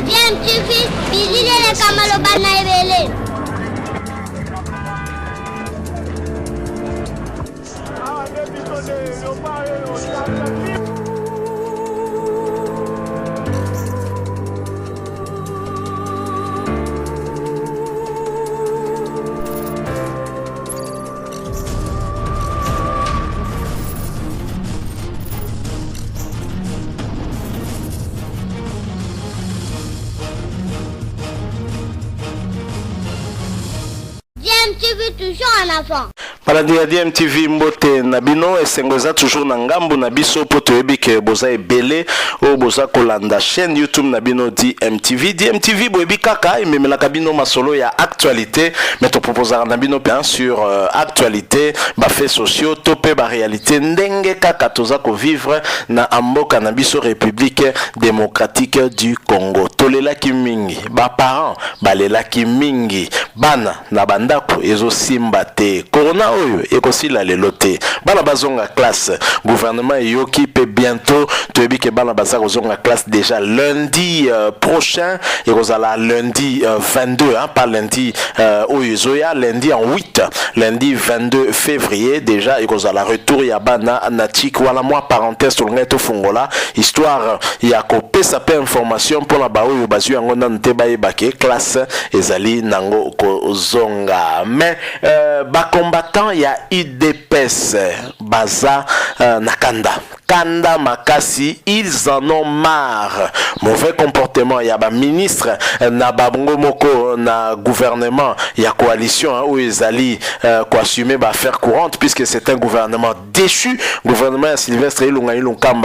DMTV, bilile kamalo bana ebele. DMTV toujours en avant. Paladi ya DMTV mbote na bino esengoza toujours na ngambu na biso po toyebi ke boza ebele o boza kolanda chaîne YouTube na bino DMTV. DMTV boyebi kaka ememelaka bino masolo ya actualité mais to proposera na bino bien sur actualité ba faits sociaux topé ba réalité ndenge kaka toza ko vivre na amboka na biso République démocratique du Congo. Tolelaki mingi ba parents balelaki mingi bana na bandako ezo simba te corona oyo ekosila lelo te bana bazonga classe gouvernement yoki pe bientôt toyebi ke bana baza kozonga classe déjà lundi prochain ekozala lundi 22 hein, pas lundi oyo zoya lundi en 8 lundi 22 février déjà ekozala retour ya bana natik wala moi parenthèse tolonga to fungola histoire ya kopesa pe information pour la ba oyo bazu yango nan te bayebake classe ezali nango kozonga mais ba combattant ya UDPS baza nakanda kanda makasi ils en ont marre mauvais comportement ya ba ministre na babongo moko na gouvernement ya coalition hein, où ezali ko assumer ba affaire courante puisque c'est un gouvernement déchu gouvernement ya Sylvestre Ilunga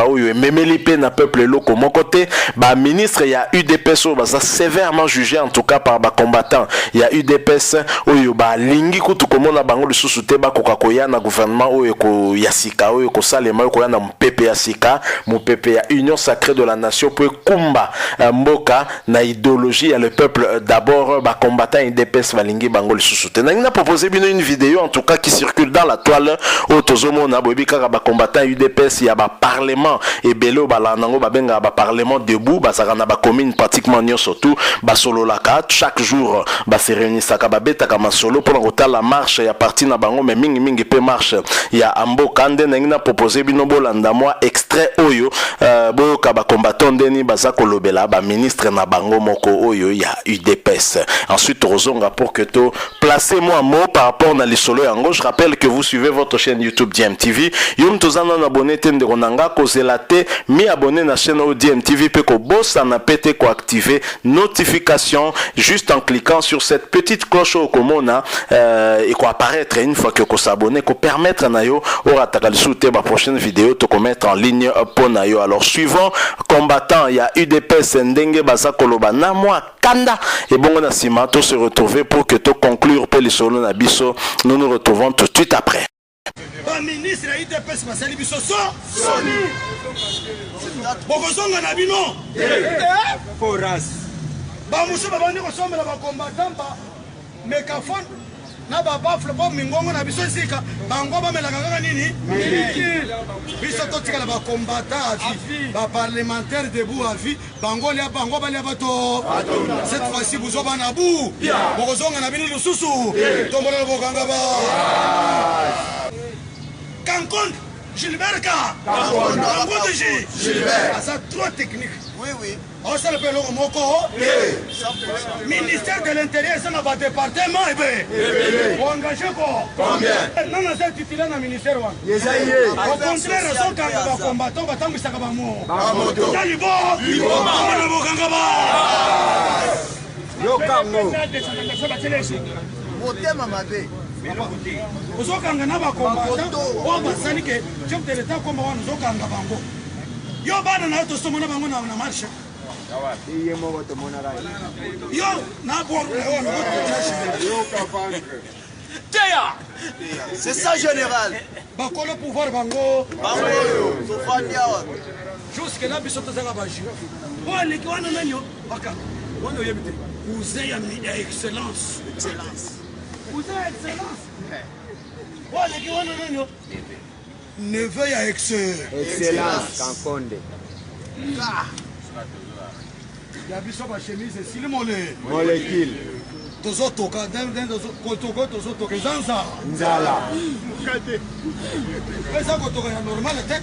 oyo memeli pe na peuple loko mon côté ba ministre ya UDPS baza sévèrement jugé en tout cas par ba combattant ya UDPS oyo ba lingi kutu komona bango lisusu te ba kokakoya na gouvernement oyo ko yasika oyo ko salema ko na mpepe ya sika mpepe ya Union sacrée de la nation pour kumba mboka na idéologie ya le peuple d'abord ba combattant UDPS balingi bango lisusu te na proposé bino une vidéo en tout cas qui circule dans la toile au tozomo na bobi kaka ba combattant UDPS ya ba parlement et belo bala nango ba benga ba parlement debout ba sakana ba commune pratiquement nyonso tout ba solo laka chaque jour ba se réunissaka ba betaka masolo pour ngota la marche ya parti na bango mais mingi pe marche ya amboka nde na proposé bino bolanda moi extrait oyo boyoka ba combattant ndeni baza kolobela ba ministre na bango moko oyo ya UDPS. Ensuite rozonga pour que to placez moi un mot par rapport na lisolo yango. Je rappelle que vous suivez votre chaîne YouTube DMTV. Yum tozana na abonné tende ronanga kozela te mi abonné na chaîne DMTV pe ko bossa na pété ko activer notification juste en cliquant sur cette petite cloche au komona et ko apparaître une fois que ko s'abonner ko permettre na yo ora takalisute ba prochaine vidéo to ko mettre en ligne pour na yo. Alors suivant combattant il y a UDPS ndenge baza koloba na moi kanda et bon on a sima to se retrouver pour que to conclure pe lisolo na biso. Nous nous retrouvons tout de suite après. Ba ministre ya UDPS basali biso soni bokozonga na bino foras ba muso babandi kosombela ba combattant ba mekafon na ba bafle ba mingongo na biso sika bango ba melaka kaka nini biso totikala ba combattant ba parlementaire debout à vie bango lia bango ba lia bato cette fois-ci buzo bana bu bokozonga na bino lususu tombola bokanga ba Cancon, Gilbert Cancon de Gilbert. Ça trop technique. Oui. On s'appelle le Moko. Ministère de l'Intérieur, ça n'a pas département. Vous engagez quoi? Combien? Non, c'est titulaire dans le ministère. Au contraire, ils sont quand combattants, ils sont Uzokanga na ba combattant o basali ke chef de l'état komba wana uzokanga bango yo bana na to somona bango na marche iye mo to mona ra yo na bo yo kapanga Théa c'est ça général ba ko le pouvoir bango yo sofandia jusque là biso to zanga ba jure o le ki wana nanyo baka wana yebite cousin ya excellence cousin excellence Wale ki wana nanyo neveu ya excellence Kankonde ya biso ba chemise esili mole Molécule. tozotoka tozotoka eza Nzala. eza kotoka ya normal te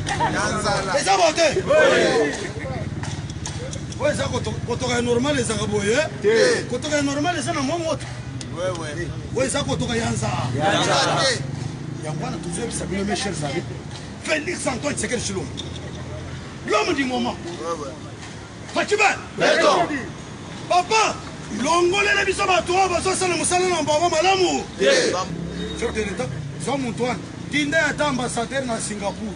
eza bote oyo eza kotoka ya normal ezaka boye kotoka ya normal eza na mwa moto oyo eza kotoka ya nzala yango wana tozoyebisa bino mes chers amis Félix Antoine Tshisekedi Tshilombo l'homme du moment Fatima papa longolele biso bato oyo bazosala mosala na bango malamu chef de l'état za moto wana tinda ata ambassadeur na Singapour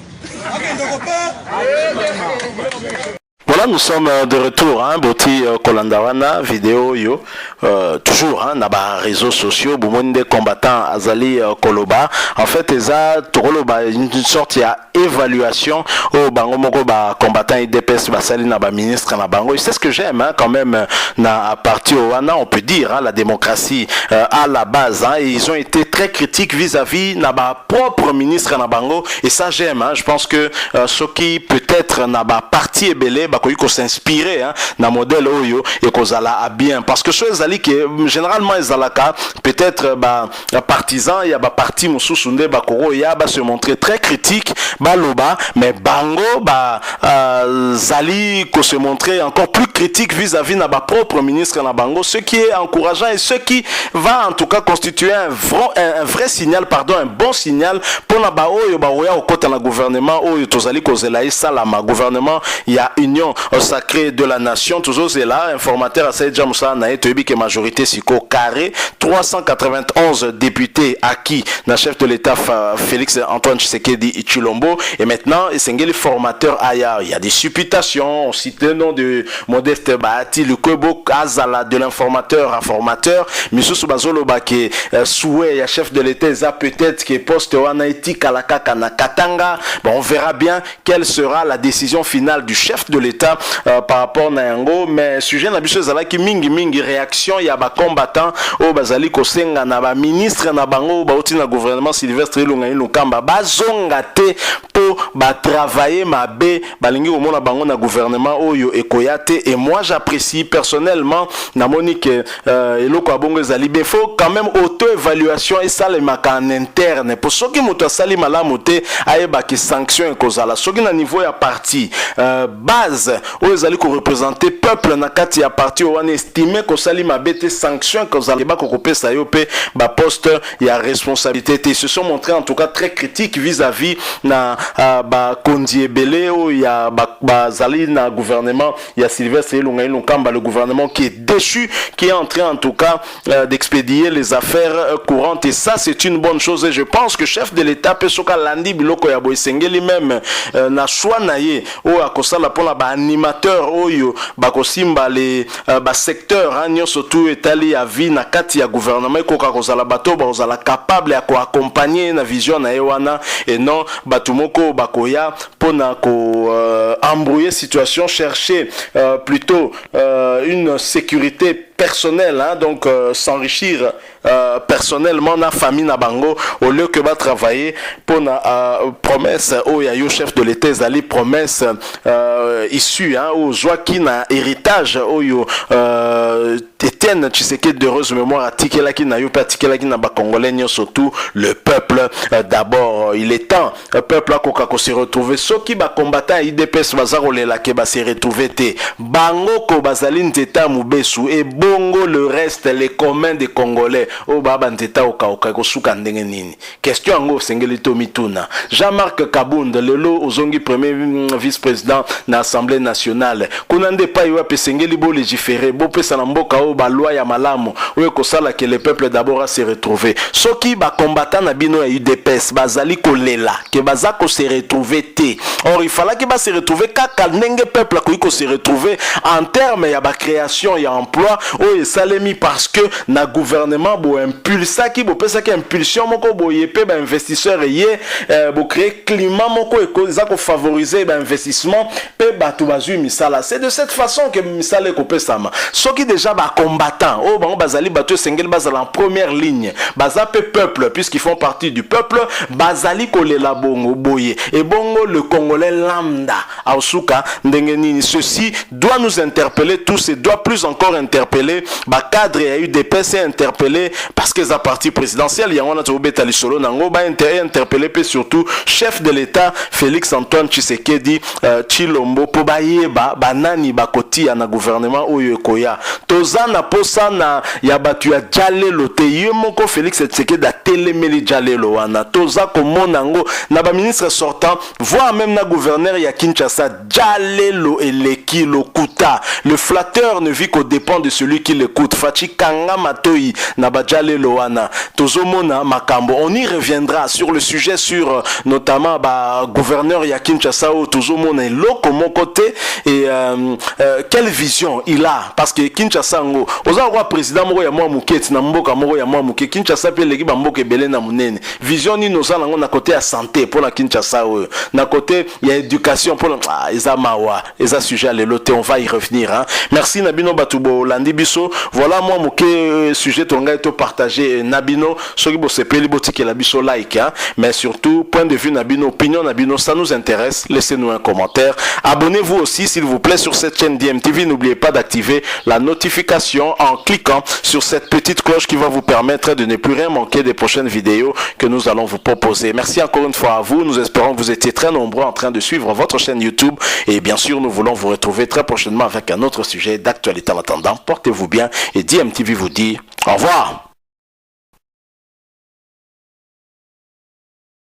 akende kopa. Voilà, nous sommes de retour, hein, Boti Kolandawana, vidéo yo, toujours, hein, dans les réseaux sociaux, des combattants Azali Koloba. En fait, Eza Tokoloba, une sorte d'évaluation au Bango Moko, combattant IDPS, Basali, Naba ministre, Nabango. C'est ce que j'aime, hein, quand même, à partir au Wana, on peut dire, hein, la démocratie à la base, hein, et ils ont été très critiques vis-à-vis Naba propre ministre Nabango, et ça j'aime, hein, je pense que ce qui peut-être Naba parti et belé, qu'on s'inspirer hein, dans le modèle Oyo et qu'on a bien parce que ceux qui généralement ils peut-être partisans il y a parti Moussoussoundé Bakoro il y a se montrer très critique baloba mais bango Zali qu'on se montrer encore plus critique vis-à-vis de ma propre ministre na bango ce qui est encourageant et ce qui va en tout cas constituer un vrai signal pardon un bon signal pour la Oyo au côté de gouvernement Oyo tozali kozela salama gouvernement il y a union au sacré de la nation toujours c'est là informateur à Saïdja Moussa Nae Toyebi que majorité siko carré 391 députés acquis na chef de l'État Félix Antoine Tshisekedi Tshilombo et maintenant Sengeli formateur aya il y a des supputations on cite le nom de Modeste Bahati le Kwebo Azala de l'informateur à formateur Misusu Bazolo Bake souhait ya chef de l'État ça peut-être que poste wana etika la kaka na Katanga bon on verra bien quelle sera la décision finale du chef de l'État par rapport à Yango mais sujet na biso ezala ki mingi réaction ya ba combattant o bazali kosenga na ba ministre na bango ba uti na gouvernement Sylvestre Ilunga Ilukamba bazonga te po ba travailler mabe balingi omona bango na gouvernement oyo ekoyate et moi j'apprécie personnellement na monique eloko abongo ezali be faut quand même auto évaluation et ça le maka en interne pour ceux qui moto sali malamu te ayeba ki sanction ekozala soki na niveau ya parti base où ils allaient représenter peuple na kati ya parti on estimé que sali mabete sanction que allez ba kokopé ça yopé ba poste ya responsabilité ils se sont montrés en tout cas très critiques vis-à-vis na ba Kondi Ebele ou ya ba zali na gouvernement ya Sylvestre Ilunga Ilukamba le gouvernement qui est déchu qui est en train en tout cas d'expédier les affaires courantes et ça c'est une bonne chose et je pense que chef de l'État pesoka landi biloko ya boisengeli même na choix naie ou akosala pona ba animateur oyo bakosimba les secteur hein surtout etali ya vie na kati ya gouvernement ko kozala bato bazala capable ya ko accompagner na vision na ewana et non batumoko bakoya pona ko embrouiller situation chercher plutôt une sécurité personnelle hein, donc s'enrichir personnellement na famille na bango au lieu que va travailler pour na promesse au ya yo chef de l'État zali promesse issue hein au joaki na héritage au yo Etienne Tshisekedi d'heureuse mémoire atikela ki na yo patikela ki na ba congolais surtout le peuple d'abord il est temps le peuple akoka ko se retrouver soki ba combattant IDPS bazarolela ke ba se retrouver te bango ko bazali nteta mubesu et bongo le reste les communs des congolais o baba nteta oka ko suka ndenge nini question ngo sengeli to mituna Jean-Marc Kabunda lelo ozongi premier vice-président na assemblée nationale kunande pa yo pesengeli bo légiférer bo pesa na mboka o ba loi ya malamu o ko sala que le peuple d'abord a se retrouver soki ba combattant na bino ya UDPS bazali kolela ke baza ko se retrouver te or il fallait que ba se retrouver kaka ndenge peuple ko se retrouver en termes ya ba création ya emploi o esalemi parce que na gouvernement bo impulsa ki bo pesa ki impulsion moko bo yepe ba investisseur ye bo créer climat moko eko za ko favoriser ba investissement pe ba to bazui misala c'est de cette façon que misala ko pesa ma soki déjà ba combattre combattants. Oh, bango bazali bato sengel bazala en première ligne. Bazape peuple, puisqu'ils font partie du peuple, bazali kolela bongo boye. Et bongo le Congolais lambda, Aosuka, ndengenini. Ceci doit nous interpeller tous et doit plus encore interpeller cadre et UDPS interpellé parce que sa partie présidentielle, il y a un autre bétali solo nango ba interpellé pe surtout chef de l'État Félix Antoine Tshisekedi Chilombo po bayeba banani bakoti na gouvernement oyo ekoya tozana posa na ya batu ya jalelo te yemoko Félix Tshisekedi a telemeli jalelo wana toza komona ngo na ba ministre sortant voire même na gouverneur ya Kinshasa jalelo eleki lokuta le flatteur ne vit qu'au dépend de celui qui l'écoute. Fachi Kanga Matoi Nabadjale Loana Tozomona Makambo. On y reviendra sur le sujet sur notamment gouverneur Yakin Chassao Tozomona Loko mon côté et quelle vision il a parce que Kinshasa ngo oza roi président moko ya mwa muketi na mboka moko ya mwa muke Kinshasa pe leki ba mboka belé na munene vision ni noza nango na côté ya santé pour la Kinshasa na côté ya éducation pour eza mawa eza sujet à l'élote on va y revenir hein. Merci Nabino Batubo Landi Biso. Voilà moi mon sujet tonga to partager Nabino soki bo sepeli botiki la biso like hein. Mais surtout point de vue Nabino opinion Nabino ça nous intéresse, laissez-nous un commentaire. Abonnez-vous aussi s'il vous plaît sur cette chaîne DMTV, n'oubliez pas d'activer la notification en cliquant sur cette petite cloche qui va vous permettre de ne plus rien manquer des prochaines vidéos que nous allons vous proposer. Merci encore une fois à vous, nous espérons que vous étiez très nombreux en train de suivre votre chaîne YouTube et bien sûr nous voulons vous retrouver très prochainement avec un autre sujet d'actualité. En attendant, portez-vous bien et DMTV vous dit au revoir.